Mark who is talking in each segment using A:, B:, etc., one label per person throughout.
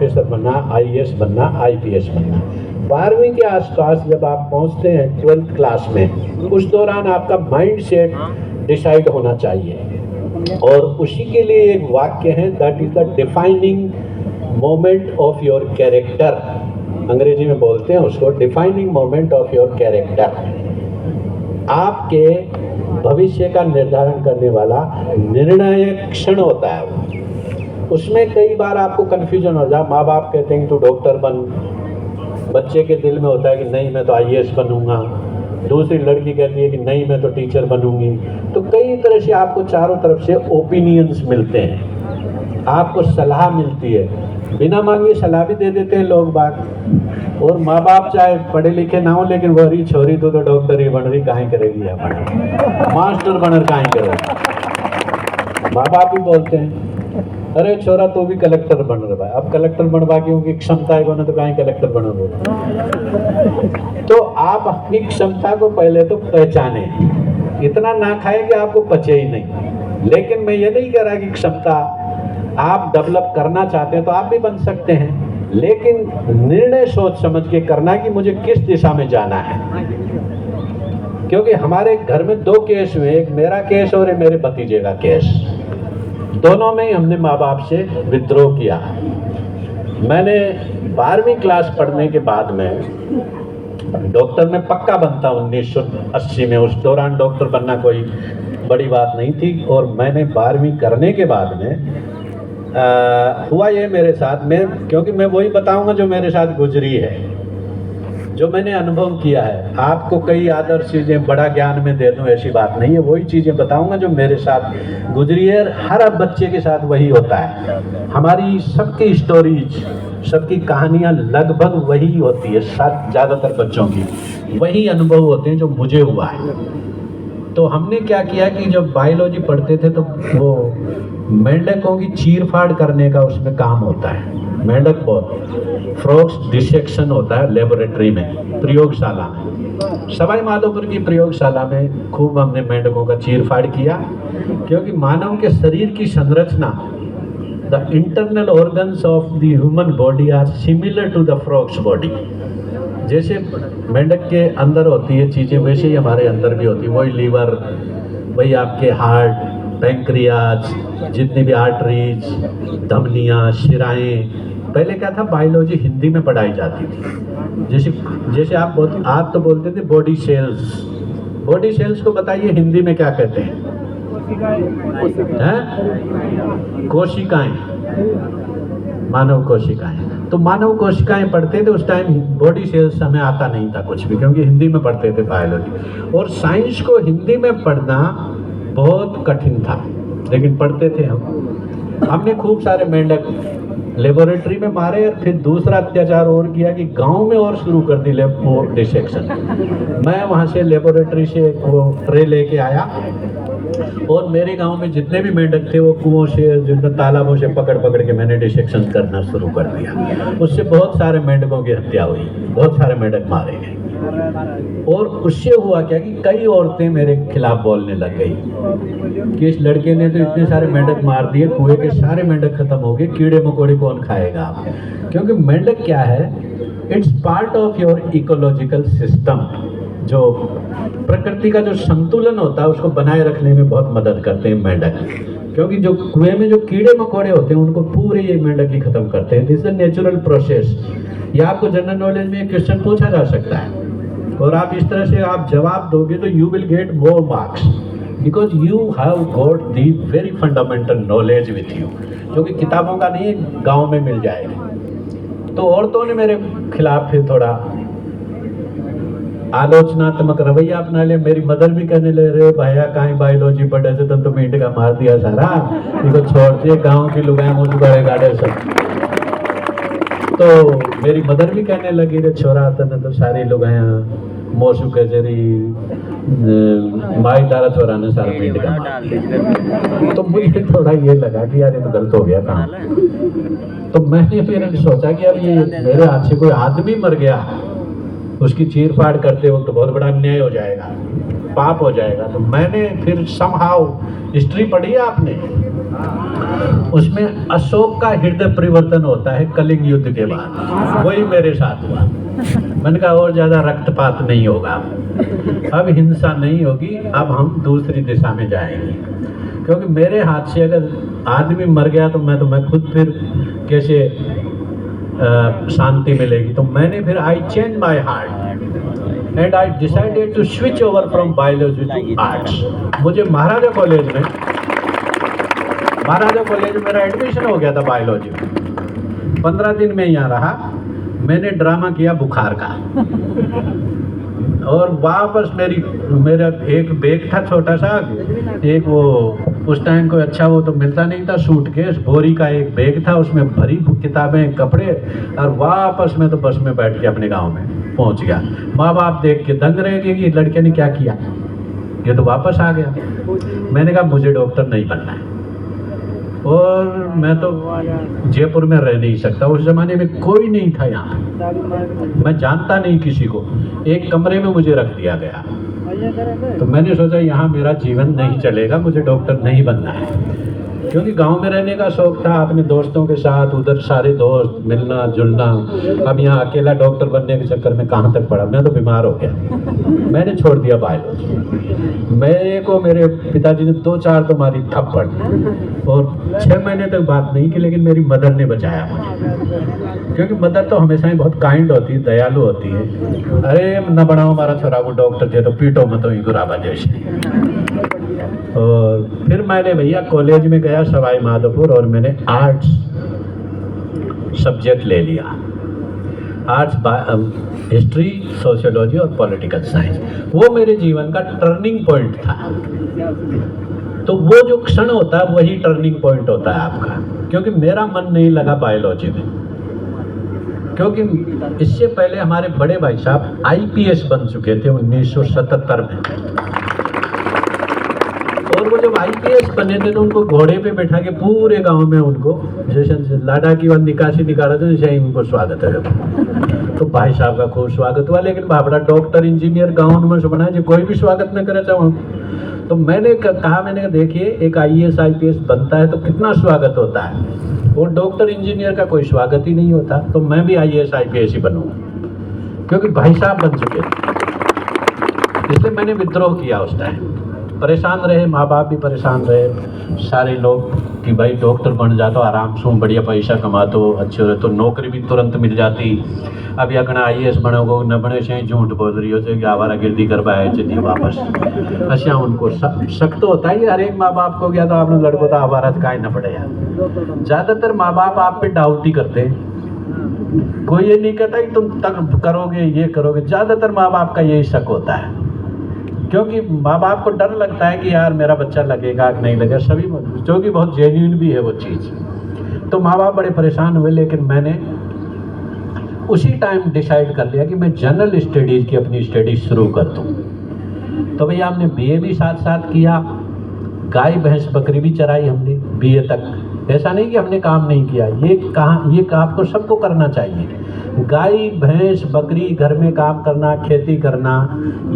A: Professor बनना, IAS बनना, IPS बनना। 12वीं के आसपास जब आप पहुंचते हैं 12th क्लास में, उस दौरान आपका माइंड सेट डिसाइड होना चाहिए। और उसी के लिए एक वाक्य है, that is the defining moment of your character. अंग्रेजी में बोलते हैं उसको defining moment of your character. आपके भविष्य का निर्धारण करने वाला निर्णायक क्षण होता है वो। उसमें कई बार आपको कन्फ्यूजन हो जाए। माँ बाप कहते हैं कि तू डॉक्टर बन, बच्चे के दिल में होता है कि नहीं मैं तो आईएएस बनूंगा, दूसरी लड़की कहती है कि नहीं मैं तो टीचर बनूंगी। तो कई तरह से आपको चारों तरफ से ओपिनियंस मिलते हैं, आपको सलाह मिलती है, बिना मांगे सलाह भी दे देते हैं लोग बाग। और माँ बाप चाहे पढ़े लिखे ना हो, लेकिन वही छोरी तो डॉक्टर ही बन रही, काहे करेगी या मास्टर बनर काहे करेगी। माँ बाप ही बोलते हैं अरे छोरा तो भी कलेक्टर बन रहा है। अब कलेक्टर बनवा के उनकी क्षमता है ना, तो कहीं कलेक्टर बनोगे। तो आप अपनी क्षमता को पहले तो पहचाने, इतना ना खाए कि आपको पचे ही नहीं। लेकिन मैं ये नहीं कह रहा कि क्षमता आप डेवलप करना चाहते हैं तो आप भी बन सकते हैं, लेकिन निर्णय सोच समझ के करना कि मुझे किस दिशा में जाना है। क्योंकि हमारे घर में 2 केस हुए, एक मेरा केस और एक मेरे भतीजे का केस। दोनों में ही हमने माँ बाप से विद्रोह किया। मैंने 12वीं क्लास पढ़ने के बाद में डॉक्टर में पक्का बनता 1980 में। उस दौरान डॉक्टर बनना कोई बड़ी बात नहीं थी। और मैंने 12वीं करने के बाद में हुआ ये मेरे साथ में, क्योंकि मैं वही बताऊंगा जो मेरे साथ गुजरी है, जो मैंने अनुभव किया है। आपको कई आदर्श चीज़ें बड़ा ज्ञान में दे दूं ऐसी बात नहीं है, वही चीज़ें बताऊंगा जो मेरे साथ गुजरी है। हर बच्चे के साथ वही होता है। हमारी सबकी स्टोरीज, सबकी कहानियां लगभग वही होती है। ज़्यादातर बच्चों की वही अनुभव होते हैं जो मुझे हुआ है। तो हमने क्या किया कि जब बायोलॉजी पढ़ते थे तो वो मेंढकों की चीर फाड़ करने का उसमें काम होता है। मेंढक बहुत फ्रॉक्स डिसेक्शन होता है लेबोरेटरी में, प्रयोगशाला में। सवाई माधोपुर की प्रयोगशाला में खूब हमने मेंढकों का चीर फाड़ किया, क्योंकि मानव के शरीर की संरचना, the internal organs of the human body are similar to the frog's body. जैसे मेंढक के अंदर होती है चीज़ें, वैसे ही हमारे अंदर भी होती है। वही लीवर, वही आपके हार्ट, पैंक्रियाज, जितनी भी आर्टरीज, धमनियाँ, शिराएं। पहले क्या था, बायोलॉजी हिंदी में पढ़ाई जाती थी। जैसे आप तो बोलते थे बॉडी सेल्स। बॉडी सेल्स को बताइए हिंदी में क्या कहते हैं? कोशिकाएं, मानव कोशिकाएं। तो मानव कोशिकाएं पढ़ते थे उस टाइम। बॉडी सेल्स हमें आता नहीं था कुछ भी, क्योंकि हिंदी में पढ़ते थे बायोलॉजी। और साइंस को हिंदी में पढ़ना बहुत कठिन था, लेकिन पढ़ते थे हम। हमने खूब सारे मेंढक लेबोरेटरी में मारे, और फिर दूसरा अत्याचार और किया कि गांव में और शुरू कर दी लेब डिसेक्शन। मैं वहाँ से लेबोरेटरी से वो ट्रे लेके आया, और मेरे गांव में जितने भी मेंढक थे वो कुओं से, जिनमें तालाबों से पकड़ पकड़ के मैंने डिसेक्शन करना शुरू कर दिया। उससे बहुत सारे मेंढकों की हत्या हुई, बहुत सारे मेंढक मारे गए। और उससे हुआ क्या कि कई औरतें मेरे खिलाफ बोलने लग गई कि इस लड़के ने तो इतने सारे मेंढक मार दिए, कुएं के सारे मेंढक खत्म हो गए, कीड़े मकोड़े कौन खाएगा आप। क्योंकि मेंढक क्या है, it's part of your ecological system. जो प्रकृति का जो संतुलन होता है उसको बनाए रखने में बहुत मदद करते हैं मेंढक। क्योंकि जो कुएं में जो कीड़े मकोड़े होते हैं उनको पूरे ये मेंढक ही खत्म करते हैं। This is a natural process. ये आपको जनरल नॉलेज में क्वेश्चन पूछा जा सकता है, और आप इस तरह से आप जवाब दोगे तो you will get more marks, because you have got the very fundamental knowledge with you, जो कि किताबों का नहीं गांव में मिल जाएगा। तो औरतों ने मेरे खिलाफ फिर थोड़ा आलोचनात्मक रवैया अपना लिया। मेरी मदर भी कहने लगे, रे भैया कहीं बायोलॉजी पढ़े थे तो मीट का मार दिया सारा, इनको छोड़ते गाँव की लुगाएं मुझ बड़े गाड़े सब। तो मेरी मदर भी कहने लगी, रे छोरा आता ना तो सारी लुगाया मोसू कचरी माई तारा छोरा ने सारा मीट का मार दिया। तो मुझे थोड़ा ये लगा कि यार ये तो गलत हो गया काम। तो मैंने फिर सोचा कि यार ये मेरे हाथ से कोई आदमी मर गया, उसकी चीर फाड़ करते हो तो बहुत बड़ा अन्याय हो जाएगा। पाप हो जाएगा। तो मैंने फिर समहाउ हिस्ट्री पढ़ी है आपने, उसमें अशोक का हृदय परिवर्तन होता है कलिंग युद्ध के बाद, वही मेरे साथ हुआ। मैंने कहा और ज़्यादा रक्तपात नहीं होगा, अब हिंसा नहीं होगी, अब हम दूसरी दिशा में जाएंगे। क्योंकि मेरे हाथ से अगर आदमी मर गया तो मैं खुद फिर कैसे शांति मिलेगी। तो मैंने फिर I change my heart and I decided to switch over from biology to arts. मुझे महाराजा कॉलेज में मेरा एडमिशन हो गया था बायोलॉजी में। 15 दिन में यहाँ रहा, मैंने ड्रामा किया बुखार का और वापस मेरा एक बैग था छोटा सा, एक वो उस टाइम कोई अच्छा वो तो मिलता नहीं था, सूटकेस बोरी का एक बैग था, उसमें भरी किताबें कपड़े, और वापस मैं तो बस में बैठ के अपने गांव में पहुंच गया। माँ बाप देख के दंग रह गए कि लड़के ने क्या किया, ये तो वापस आ गया। मैंने कहा मुझे डॉक्टर नहीं बनना है, और मैं तो जयपुर में रह नहीं सकता। उस ज़माने में कोई नहीं था यहाँ, मैं जानता नहीं किसी को, एक कमरे में मुझे रख दिया गया। तो मैंने सोचा यहाँ मेरा जीवन नहीं चलेगा, मुझे डॉक्टर नहीं बनना है। क्योंकि गांव में रहने का शौक था, अपने दोस्तों के साथ उधर सारे दोस्त मिलना जुलना। अब यहाँ अकेला डॉक्टर बनने के चक्कर में कहाँ तक पड़ा, मैं तो बीमार हो गया। मैंने छोड़ दिया बायोलॉजी। मेरे को मेरे पिताजी ने 2-4 तो मारी थप्पड़, और 6 महीने तक बात नहीं की, लेकिन मेरी मदर ने बचाया मुझे। क्योंकि मदर तो हमेशा ही बहुत काइंड होती है, दयालु होती है। अरे न बनाओ हमारा छोरा को डॉक्टर थे तो पीटो मत ही गुराबा जैसे। और फिर मैंने भैया कॉलेज में गया सवाई माधोपुर, और मैंने आर्ट्स सब्जेक्ट ले लिया। आर्ट्स हिस्ट्री, सोशियोलॉजी और पॉलिटिकल साइंस। वो मेरे जीवन का टर्निंग पॉइंट था। तो वो जो क्षण होता है वही टर्निंग पॉइंट होता है आपका। क्योंकि मेरा मन नहीं लगा बायोलॉजी में, क्योंकि इससे पहले हमारे बड़े भाई साहब आईपीएस बन चुके थे 1977 में। और वो जब आईपीएस बने थे तो उनको घोड़े पे बैठा के पूरे गांव में उनको जैसे लाडा की निकासी निकाला था, जैसे उनको स्वागत है। तो भाई साहब का खूब स्वागत हुआ, लेकिन बाबरा डॉक्टर इंजीनियर गाँव में से बना जो कोई भी स्वागत न करे चाहो। तो मैंने कहा देखिए एक आईएएस आईपीएस बनता है तो कितना स्वागत होता है, और डॉक्टर इंजीनियर का कोई स्वागत ही नहीं होता। तो मैं भी आईएएस आईपीएस ही बनूंगा, क्योंकि भाई साहब बन चुके थे। इसलिए मैंने विद्रोह किया। उस टाइम परेशान रहे, माँ बाप भी परेशान रहे, सारे लोग कि भाई डॉक्टर बन जाता तो आराम से बढ़िया पैसा कमा तो अच्छे हो, तो नौकरी भी तुरंत मिल जाती। अब अगना आईएएस बनोगे न बने से झूठ बोल रही हो कि आवारा गिरदी कर पाए चलिए वापस। अच्छा उनको शक तो होता ही, हर एक माँ बाप को गया तो आपने लड़को तो आवारा का न पड़े यार। ज़्यादातर माँ बाप आप पे डाउट ही करते हैं, कोई ये नहीं कहता कि तुम तक करोगे ये करोगे। ज़्यादातर माँ बाप का यही शक होता है, क्योंकि माँ बाप को डर लगता है कि यार मेरा बच्चा लगेगा कि नहीं लगेगा, सभी, जो कि बहुत जेन्युइन भी है वो चीज़। तो माँ बाप बड़े परेशान हुए, लेकिन मैंने उसी टाइम डिसाइड कर लिया कि मैं जनरल स्टडीज़ की अपनी स्टडी शुरू कर दूँ। तो भैया हमने बीए भी साथ साथ किया, गाय भैंस बकरी भी चराई हमने बीए तक। ऐसा नहीं कि हमने काम नहीं किया, ये आपको सबको करना चाहिए। गाय भैंस बकरी घर में काम करना, खेती करना,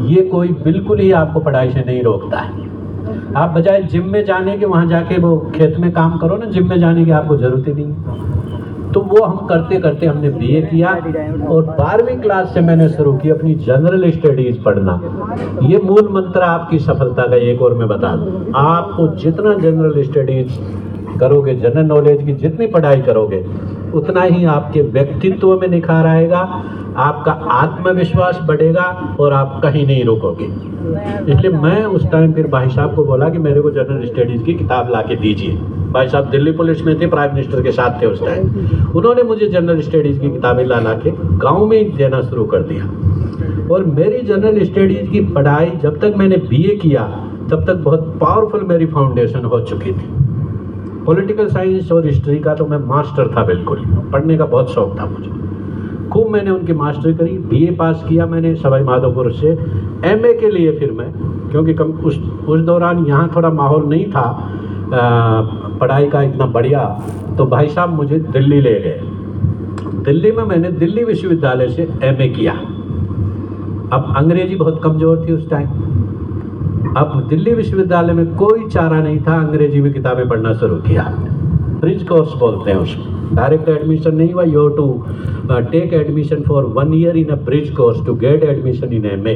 A: ये कोई बिल्कुल ही आपको पढ़ाई से नहीं रोकता है। आप बजाय जिम में जाने के वहाँ जाके वो खेत में काम करो ना, जिम में जाने की आपको ज़रूरत ही नहीं। तो वो हम करते करते हमने बीए किया, और 12वीं क्लास से मैंने शुरू की अपनी जनरल स्टडीज़ पढ़ना। ये मूल मंत्र आपकी सफलता का एक और मैं बता दूँ, आपको जितना जनरल स्टडीज़ करोगे, जनरल नॉलेज की जितनी पढ़ाई करोगे, उतना ही आपके व्यक्तित्व में निखार आएगा, आपका आत्मविश्वास बढ़ेगा, और आप कहीं नहीं रुकोगे। इसलिए मैं उस टाइम फिर भाई साहब को बोला कि मेरे को जनरल स्टडीज़ की किताब ला के दीजिए। भाई साहब दिल्ली पुलिस में थे, प्राइम मिनिस्टर के साथ थे उस टाइम। उन्होंने मुझे जनरल स्टडीज़ की किताबें ला के गाँव में ही देना शुरू कर दिया। और मेरी जनरल स्टडीज़ की पढ़ाई जब तक मैंने बीए किया तब तक बहुत पावरफुल मेरी फाउंडेशन हो चुकी थी। पॉलिटिकल साइंस और हिस्ट्री का तो मैं मास्टर था, बिल्कुल पढ़ने का बहुत शौक था मुझे। खूब मैंने उनकी मास्टरी करी, बीए पास किया मैंने सवाई माधोपुर से। एमए के लिए फिर मैं, क्योंकि उस दौरान यहाँ थोड़ा माहौल नहीं था पढ़ाई का इतना बढ़िया, तो भाई साहब मुझे दिल्ली ले गए। दिल्ली में मैंने दिल्ली विश्वविद्यालय से एमए किया। अब अंग्रेजी बहुत कमज़ोर थी उस टाइम, अब दिल्ली विश्वविद्यालय में कोई चारा नहीं था, अंग्रेजी में किताबें पढ़ना शुरू किया। ब्रिज कोर्स बोलते हैं उसको, डायरेक्ट एडमिशन नहीं हुआ। You have to take admission for 1 year in a bridge course to get admission in MA।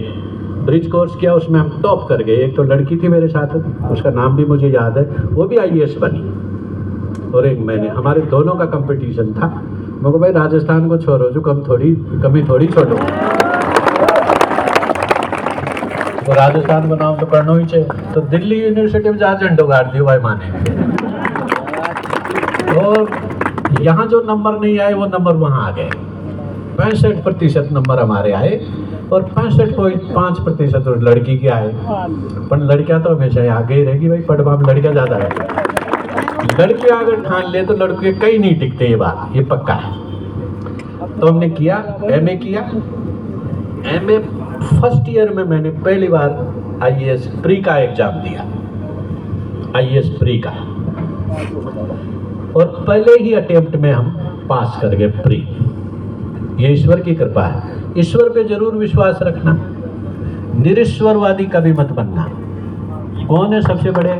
A: Bridge course किया, उसमें हम टॉप कर गए। एक तो लड़की थी मेरे साथ, उसका नाम भी मुझे याद है, वो भी IAS बनी, और एक मैंने, हमारे दोनों का कंपटीशन था। मैं को भाई राजस्थान को छोड़ो, जो कमी थोड़ी छोड़ो, तो राजस्थान को नाम तो करना ही चाहिए। तो दिल्ली यूनिवर्सिटी में जा झंडो गाड़ दियो भाई माने। और यहाँ जो नंबर नहीं आए वो नंबर वहाँ आ गए। 65% नंबर हमारे आए और 65.5% तो लड़की के आए। पर लड़कियां तो हमेशा आगे ही रहेगी भाई, पढ़वा में लड़कियां ज़्यादा है। लड़के अगर ठान ले तो लड़के कहीं नहीं टिकते, ये बात ये पक्का है। तो हमने किया, MA किया। MA फर्स्ट ईयर में मैंने पहली बार IAS प्री का एग्जाम दिया, IAS प्री का, और पहले ही अटेम्प्ट में हम पास कर गए प्री। ये ईश्वर की कृपा है। ईश्वर पे जरूर विश्वास रखना, निरीश्वरवादी कभी मत बनना। कौन है सबसे बड़े?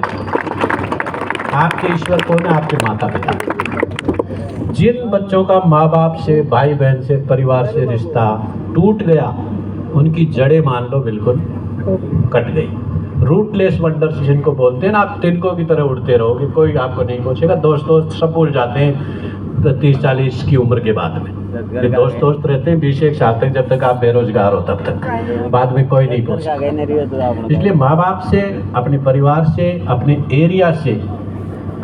A: आपके ईश्वर कौन है? आपके माता पिता। जिन बच्चों का माँ बाप से, भाई बहन से, परिवार से रिश्ता टूट गया, उनकी जड़ें मान लो बिल्कुल कट गई। रूटलेस वंडर्स जिनको बोलते हैं ना, आप तिनकों की तरह उड़ते रहोगे, कोई आपको नहीं पूछेगा। दोस्त सब भूल जाते हैं 30-40 की उम्र के बाद में। ये दोस्त रहते हैं 20-1 साल तक, जब तक आप बेरोजगार हो तब तक, बाद में कोई नहीं पूछता। इसलिए माँ बाप से, अपने परिवार से, अपने एरिया से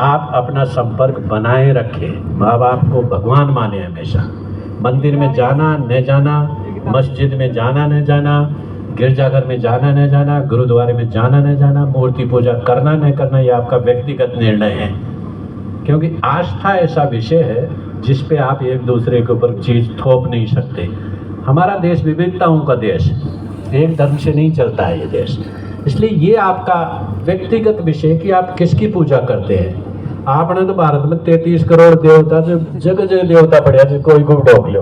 A: आप अपना संपर्क बनाए रखें। माँ बाप को भगवान माने हमेशा। मंदिर में जाना न जाना, मस्जिद में जाना न जाना, गिरजाघर में जाना न जाना, गुरुद्वारे में जाना न जाना, मूर्ति पूजा करना न करना, ये आपका व्यक्तिगत निर्णय है। क्योंकि आस्था ऐसा विषय है जिस पे आप एक दूसरे के ऊपर चीज़ थोप नहीं सकते। हमारा देश विविधताओं का देश है, एक धर्म से नहीं चलता है ये देश। इसलिए ये आपका व्यक्तिगत विषय कि आप किसकी पूजा करते हैं। आपने तो भारत में 33 करोड़ देवता, जो जगह जगह देवता पड़े, कोई को ढोक ले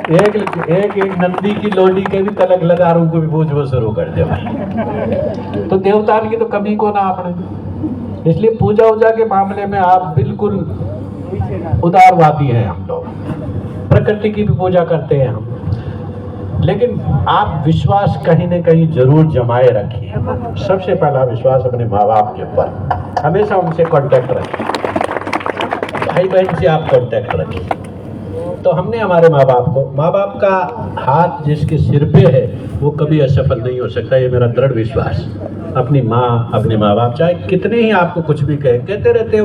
A: एक नंदी की लोडी के भी तलक लगा रहा को भी पूछो शुरू कर दे भाई। तो देवता की तो कमी को ना आपने। इसलिए पूजा उजा के मामले में आप बिल्कुल उदारवादी हैं। हम लोग प्रकृति की भी पूजा करते हैं हम, लेकिन आप विश्वास कहीं न कहीं जरूर जमाए रखिए। सबसे पहला विश्वास अपने माँ बाप के ऊपर, हमेशा उनसे कांटेक्ट रखिए। भाई बहन से आप कांटेक्ट रखिए। तो हमने हमारे माँ बाप का हाथ जिसके सिर पे है वो कभी असफल नहीं हो सकता, ये मेरा दृढ़ विश्वास। अपनी माँ, अपने माँ बाप, चाहे कितने ही आपको कुछ भी कहते रहते हैं,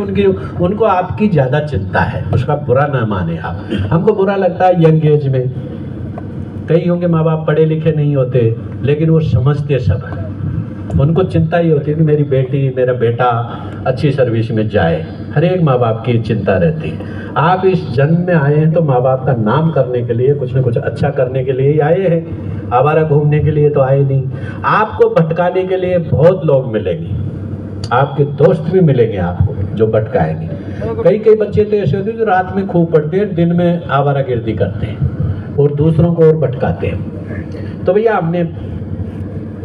A: उनको आपकी ज़्यादा चिंता है, उसका बुरा ना माने आप। हमको बुरा लगता है यंग एज में, कई होंगे माँ बाप पढ़े लिखे नहीं होते, लेकिन वो समझते सब है। उनको चिंता ये होती है कि मेरी बेटी, मेरा बेटा अच्छी सर्विस में जाए। हर एक माँ बाप की चिंता रहती है। आप इस जन्म में आए हैं तो माँ बाप का नाम करने के लिए, कुछ न कुछ अच्छा करने के लिए ही आए हैं। आवारा घूमने के लिए तो आए नहीं। आपको भटकाने के लिए बहुत लोग मिलेंगे, आपके दोस्त भी मिलेंगे आपको जो भटकाएंगे। कई बच्चे तो ऐसे होते हैं जो रात में खूब पढ़ते हैं, दिन में आवारागर्दी करते हैं और दूसरों को और भटकाते हैं। तो भैया हमने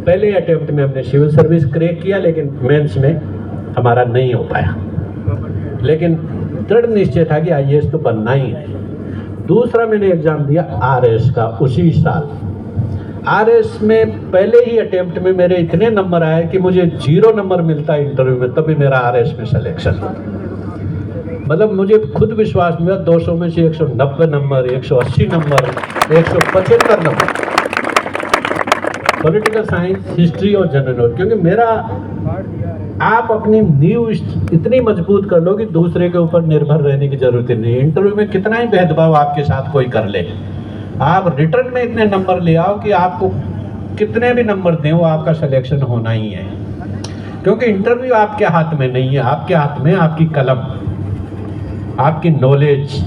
A: पहले अटेम्प्ट में हमने सिविल सर्विस क्रैक किया, लेकिन मेंस में हमारा नहीं हो पाया। लेकिन दृढ़ निश्चय था कि IAS तो बनना ही है। दूसरा मैंने एग्जाम दिया RS का उसी साल। RS में पहले ही अटेम्प्ट में मेरे इतने नंबर आए कि मुझे 0 नंबर मिलता इंटरव्यू में, तभी मेरा RS में सिलेक्शन। मतलब मुझे खुद विश्वास नहीं हुआ। 200 में से 190 number, 180 number, 175 number. Political science, history और जनरल नॉलेज, क्योंकि मेरा, आप अपनी नींव इतनी मजबूत कर लो कि दूसरे के ऊपर निर्भर रहने की जरूरत नहीं है। इंटरव्यू में कितना ही भेदभाव आपके साथ कोई कर ले, आप रिटर्न में इतने नंबर ले आओ कि आपको कितने भी नंबर दें वो आपका सिलेक्शन होना ही है। क्योंकि इंटरव्यू आपके हाथ में नहीं है, आपके हाथ में आपकी कलम, आपकी नॉलेज।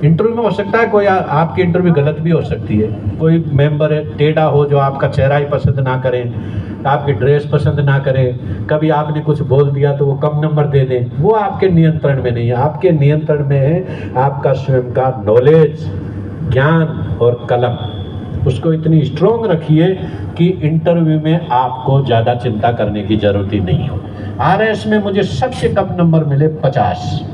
A: इंटरव्यू में हो सकता है कोई आपकी इंटरव्यू गलत भी हो सकती है। कोई मेंबर है टेढ़ा हो जो आपका चेहरा ही पसंद ना करें, आपकी ड्रेस पसंद ना करें, कभी आपने कुछ बोल दिया तो वो कम नंबर दे दें, वो आपके नियंत्रण में नहीं है। आपके नियंत्रण में है आपका स्वयं का नॉलेज, ज्ञान और कलम। उसको इतनी स्ट्रोंग रखिए कि इंटरव्यू में आपको ज़्यादा चिंता करने की ज़रूरत ही नहीं हो। RS में मुझे सबसे कम नंबर मिले 50।